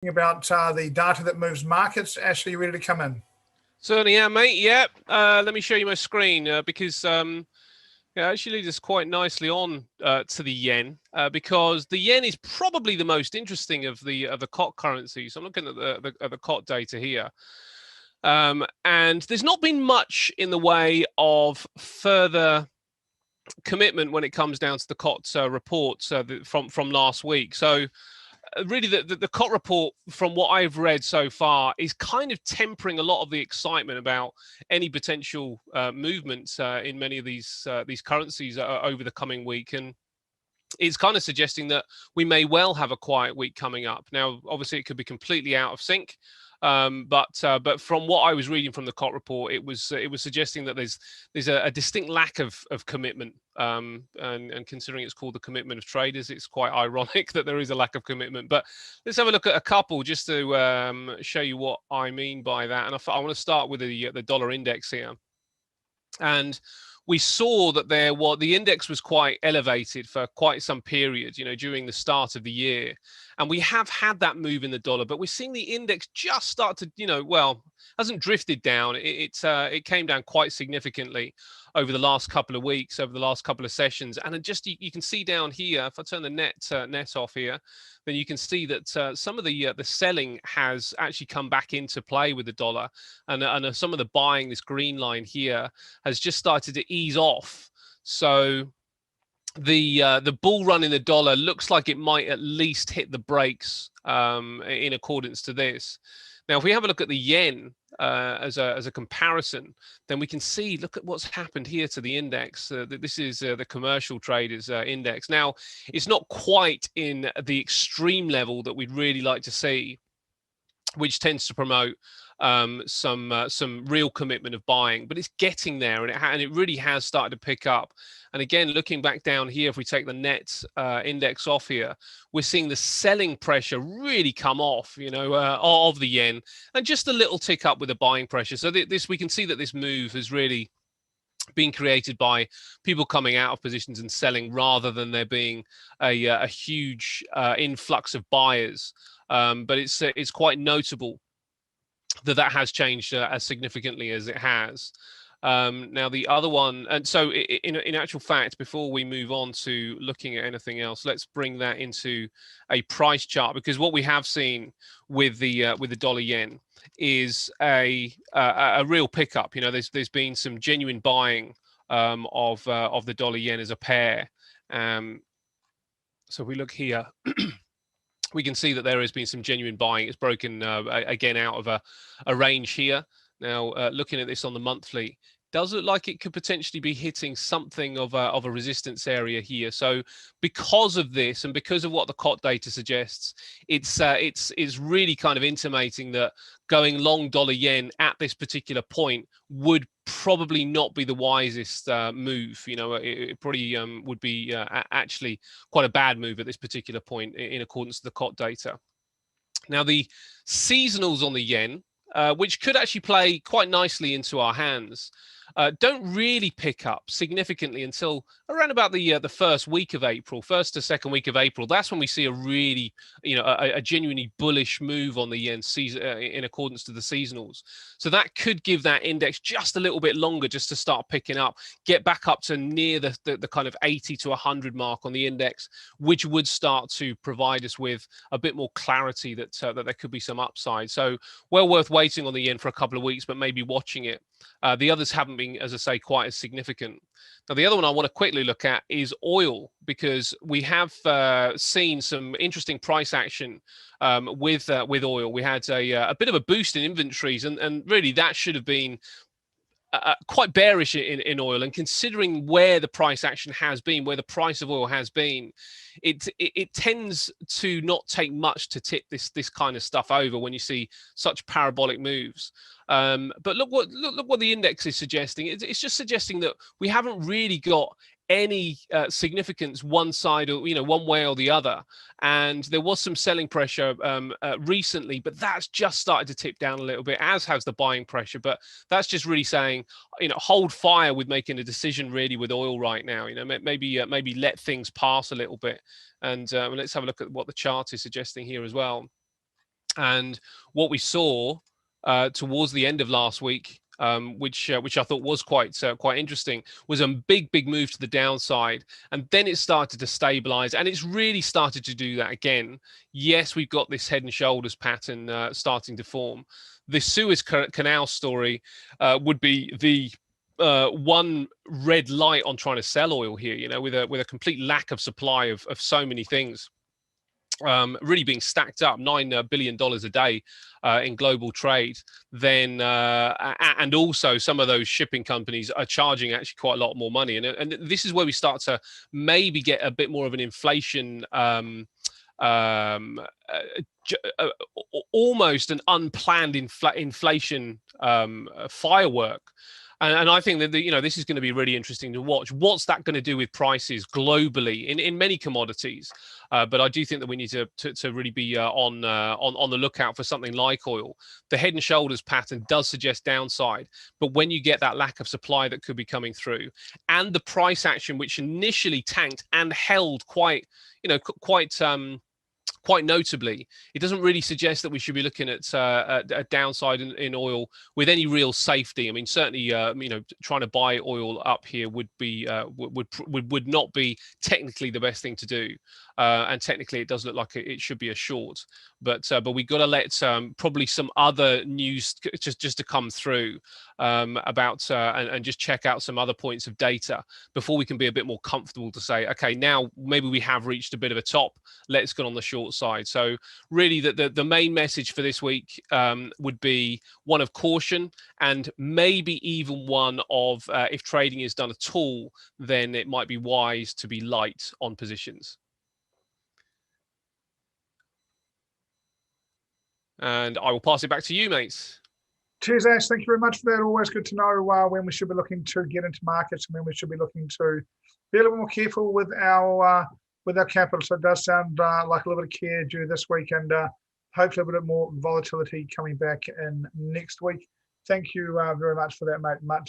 about the data that moves markets. Ashley, you ready to come in? Certainly am, mate. Yep. Let me show you my screen because it actually leads us quite nicely on to the yen because the yen is probably the most interesting of the COT currencies. I'm looking at the COT data here. And there's not been much in the way of further commitment when it comes down to the COT reports from last week. So really the COT report, from what I've read so far, is kind of tempering a lot of the excitement about any potential movements in many of these currencies over the coming week. And it's kind of suggesting that we may well have a quiet week coming up. Now, obviously, it could be completely out of sync. But from what I was reading from the COT report, it was suggesting that there's a distinct lack of commitment, and considering it's called the commitment of traders, it's quite ironic that there is a lack of commitment. But let's have a look at a couple just to show you what I mean by that. And I want to start with the dollar index here. And we saw that the index was quite elevated for quite some period, during the start of the year. And we have had that move in the dollar, but we're seeing the index just start to, hasn't drifted down. It came down quite significantly over the last couple of weeks, over the last couple of sessions. And you can see down here, if I turn the net off here, then you can see that some of the selling has actually come back into play with the dollar, and some of the buying, this green line here, has just started to ease off. So the bull run in the dollar looks like it might at least hit the brakes in accordance to this. Now, if we have a look at the yen as a comparison, then we can see, look at what's happened here to the index. This is the commercial traders index. Now, it's not quite in the extreme level that we'd really like to see, which tends to promote some real commitment of buying, but it's getting there, and it really has started to pick up. And again, looking back down here, if we take the net index off here, we're seeing the selling pressure really come off, of the yen, and just a little tick up with the buying pressure. So we can see that this move has really being created by people coming out of positions and selling, rather than there being a huge influx of buyers. But it's quite notable that has changed as significantly as it has. Now, the other one, and so in actual fact, before we move on to looking at anything else, let's bring that into a price chart, because what we have seen with the dollar yen is a real pickup. There's been some genuine buying of the dollar yen as a pair. So if we look here, we can see that there has been some genuine buying. It's broken again out of a range here. Now, looking at this on the monthly, does look like it could potentially be hitting something of a resistance area here. So because of this, and because of what the COT data suggests, it's really kind of intimating that going long dollar yen at this particular point would probably not be the wisest move. It probably would be actually quite a bad move at this particular point in accordance to the COT data. Now, the seasonals on the yen, which could actually play quite nicely into our hands, don't really pick up significantly until around about the first week of April, first to second week of April. That's when we see a really, a genuinely bullish move on the yen in accordance to the seasonals. So that could give that index just a little bit longer just to start picking up, get back up to near the kind of 80 to 100 mark on the index, which would start to provide us with a bit more clarity that there could be some upside. So well worth waiting on the yen for a couple of weeks, but maybe watching it. The others haven't been, as I say, quite as significant. Now, the other one I want to quickly look at is oil, because we have seen some interesting price action with oil. We had a bit of a boost in inventories, and really that should have been quite bearish in oil. And considering where the price action has been, where the price of oil has been, it tends to not take much to tip this kind of stuff over when you see such parabolic moves. But look what the index is suggesting. It's just suggesting that we haven't really got any significance one side or one way or the other. And there was some selling pressure recently, but that's just started to tip down a little bit, as has the buying pressure. But that's just really saying, hold fire with making a decision really with oil right now. Maybe let things pass a little bit. And let's have a look at what the chart is suggesting here as well. And what we saw towards the end of last week, which I thought was quite interesting, was a big move to the downside, and then it started to stabilize, and it's really started to do that again. Yes, we've got this head and shoulders pattern starting to form. The Suez Canal story would be the one red light on trying to sell oil here. You know, with a complete lack of supply of so many things. Really being stacked up, $9 billion a day in global trade, then and also some of those shipping companies are charging actually quite a lot more money, and this is where we start to maybe get a bit more of an inflation. Almost an unplanned inflation firework. And I think that this is going to be really interesting to watch. What's that going to do with prices globally in many commodities? But I do think that we need to really be on the lookout for something like oil. The head and shoulders pattern does suggest downside, but when you get that lack of supply that could be coming through, and the price action which initially tanked and held quite notably, it doesn't really suggest that we should be looking at a downside in oil with any real safety. I mean, certainly, trying to buy oil up here would be would not be technically the best thing to do, and technically, it does look like it should be a short. But we got to let probably some other news just to come through about and just check out some other points of data before we can be a bit more comfortable to say, okay, now maybe we have reached a bit of a top. Let's get on the short side. So really, the main message for this week would be one of caution, and maybe even one of if trading is done at all, then it might be wise to be light on positions. And I will pass it back to you, mates. Cheers, Ash. Thank you very much for that. Always good to know when we should be looking to get into markets and when we should be looking to be a little more careful with our capital. So it does sound like a little bit of care due this week, and hopefully a bit more volatility coming back in next week. Thank you very much for that, mate. Much